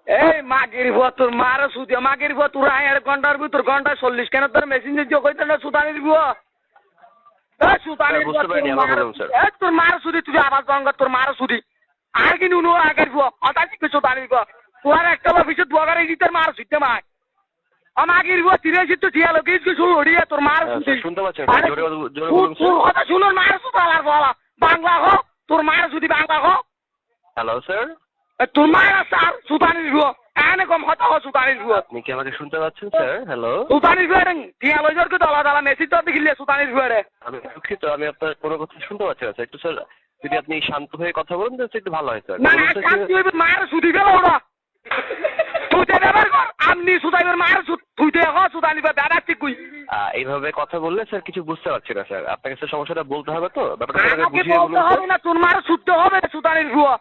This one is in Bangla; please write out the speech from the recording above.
এই মাগির ভুয়া তোর মারা সুদিয়া মাগির ভুয়া তোর 1.5 ঘন্টার ভিতর ঘন্টা 40 কেন তোর মেশিন দিয়ে কইতে না সুতানির ভুয়া সুতানির ভুয়া তোর মারা সুদি তুই আবার গঙ্গা তোর মারা সুদি আর কি নুনো আগের ভুয়া অতা কি সুতানির ভুয়া তোর একটা অফিসে দুয়াগারে দিতে মারা সুইতে মাই আমাগির ভুয়া 83 তো দিয়া লোকে কিছু শুরু হড়িয়া তোর মারা সুদি শুনতে পাচ্ছেন জোরে জোরে বলুন তোর কথা শুনো মারা সুতালার বলা বাংলা হো তোর মারা সুদি বাংলা হো হ্যালো স্যার তোর মারা স্যার সুতানির ভুয়া এনে কম হতা হো সুতানির ভুয়া আপনি কি আমাকে শুনতে পাচ্ছেন স্যার? হ্যালো সুতানির ভুয়া রে টিয়া লইজর কে দলা দলা মেসেজ তো দেখিলে সুতানির ভুয়া রে আমি দুঃখিত, আমি আপনার কোনো কথা শুনতে পাচ্ছি না স্যার। একটু স্যার যদি আপনি শান্ত হয়ে কথা বলেন তাহলে একটু ভালো হয় স্যার। না কাজ তুই মায়ের সুদি গেল ওরা তুই দে ব্যাপার কর আমনি সুতাইবের মায়ের তুই দে হ সুতানি দাদা ঠিক কই এইভাবে কথা বললে স্যার কিছু বুঝতে পারছি না স্যার। আপনাকে স্যার সমস্যাটা বলতে হবে তো, ব্যাপারটা আমাকে বুঝিয়ে বলতে বলুন। হবে না তোর মায়ের সুদতে হবে সুতানির ভুয়া